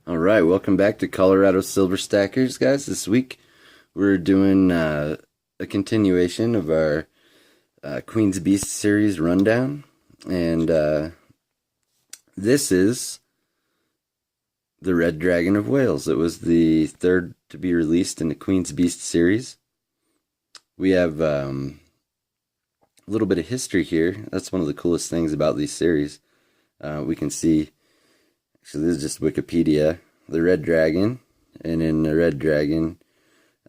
Alright, welcome back to Colorado Silver Stackers, guys. This week we're doing a continuation of our Queen's Beast series rundown. And this is the Red Dragon of Wales. It was the third to be released in the Queen's Beast series. We have a little bit of history here. That's one of the coolest things about these series. We can see, actually this is just Wikipedia, the Red Dragon, and in the Red Dragon,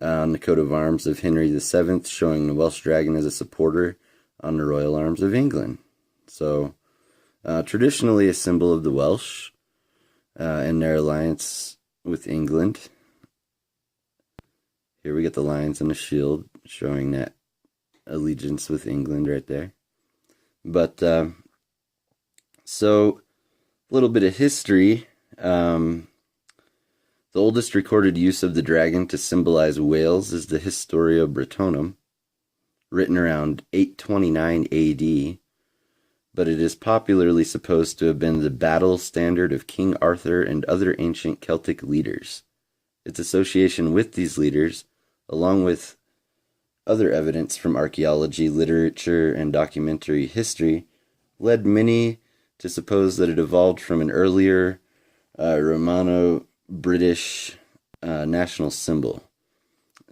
on the coat of arms of Henry VII, showing the Welsh dragon as a supporter on the royal arms of England. So, traditionally a symbol of the Welsh and their alliance with England. Here we get the lions and the shield, showing that allegiance with England right there. But, so, a little bit of history. The oldest recorded use of the dragon to symbolize Wales is the Historia Britonum, written around 829 AD, but it is popularly supposed to have been the battle standard of King Arthur and other ancient Celtic leaders. Its association with these leaders, along with other evidence from archaeology, literature, and documentary history, led many to suppose that it evolved from an earlier Romano-British national symbol.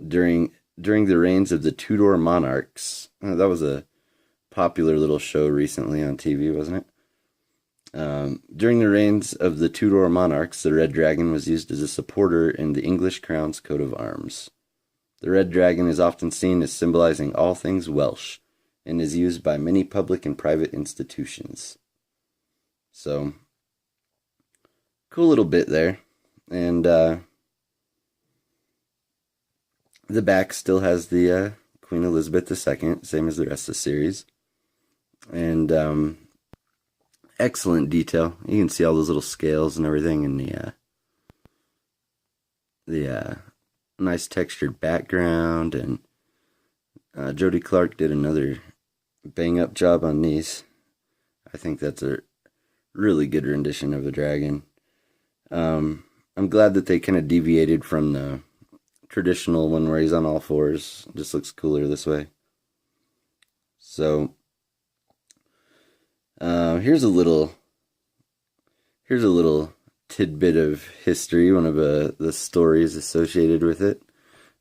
During the reigns of the Tudor monarchs, that was a popular little show recently on TV, wasn't it? During the reigns of the Tudor monarchs, the red dragon was used as a supporter in the English crown's coat of arms. The red dragon is often seen as symbolizing all things Welsh, and is used by many public and private institutions. So, cool little bit there. And the back still has the Queen Elizabeth II, same as the rest of the series. And excellent detail. You can see all those little scales and everything in the nice textured background. And Jody Clark did another bang-up job on these. I think that's a really good rendition of a dragon. I'm glad that they kind of deviated from the traditional one where he's on all fours. It just looks cooler this way. So, here's a little tidbit of history, one of the stories associated with it.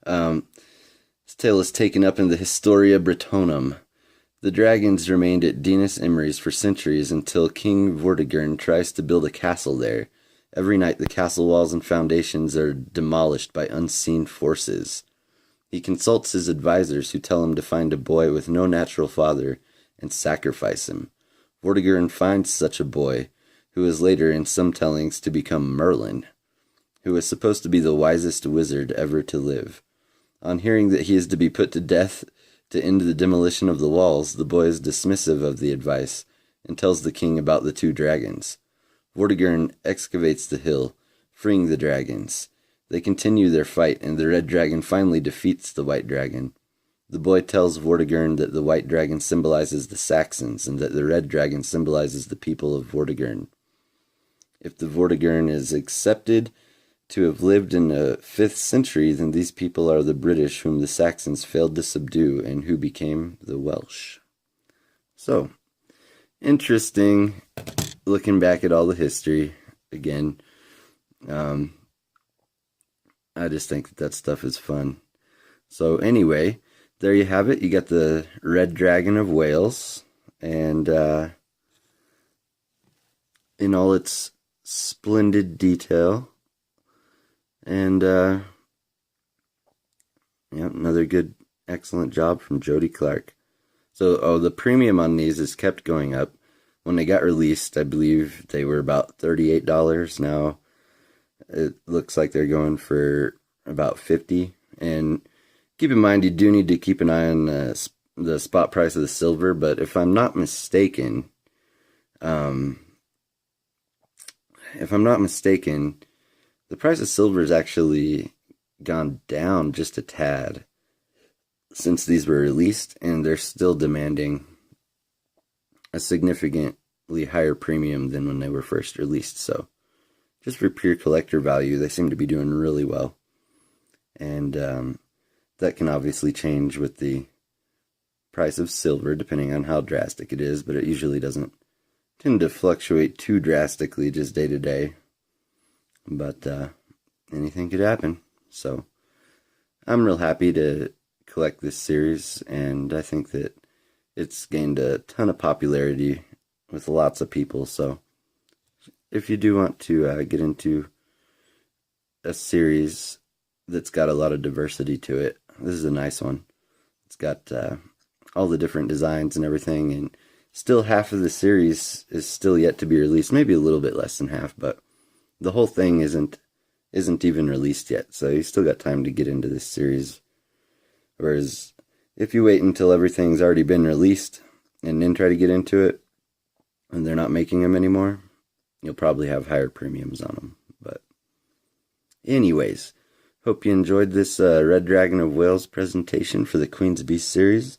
This tale is taken up in the Historia Britonum. The dragons remained at Dinas Imris for centuries until King Vortigern tries to build a castle there. Every night the castle walls and foundations are demolished by unseen forces. He consults his advisors, who tell him to find a boy with no natural father and sacrifice him. Vortigern finds such a boy, who is later in some tellings to become Merlin, who is supposed to be the wisest wizard ever to live. On hearing that he is to be put to death to end the demolition of the walls, the boy is dismissive of the advice and tells the king about the two dragons. Vortigern excavates the hill, freeing the dragons. They continue their fight, and the red dragon finally defeats the white dragon. The boy tells Vortigern that the white dragon symbolizes the Saxons, and that the red dragon symbolizes the people of Vortigern. If the Vortigern is accepted to have lived in the 5th century, then these people are the British whom the Saxons failed to subdue and who became the Welsh. So, interesting, looking back at all the history again. I just think that stuff is fun. So anyway, there you have it. You got the Red Dragon of Wales, and in all its splendid detail. And yeah, another good, excellent job from Jody Clark. So, the premium on these has kept going up. When they got released, I believe they were about $38. Now, it looks like they're going for about $50. And keep in mind, you do need to keep an eye on the spot price of the silver. But if I'm not mistaken, the price of silver has actually gone down just a tad since these were released, and they're still demanding a significantly higher premium than when they were first released. So just for pure collector value, they seem to be doing really well. And that can obviously change with the price of silver, depending on how drastic it is, but it usually doesn't tend to fluctuate too drastically just day to day. But anything could happen. So I'm real happy to collect this series, and I think that it's gained a ton of popularity with lots of people. So if you do want to get into a series that's got a lot of diversity to it, this is a nice one. It's got all the different designs and everything, and still half of the series is still yet to be released, maybe a little bit less than half, but the whole thing isn't even released yet, so you still got time to get into this series. Whereas if you wait until everything's already been released and then try to get into it, and they're not making them anymore, you'll probably have higher premiums on them. But anyways, hope you enjoyed this Red Dragon of Wales presentation for the Queen's Beast series.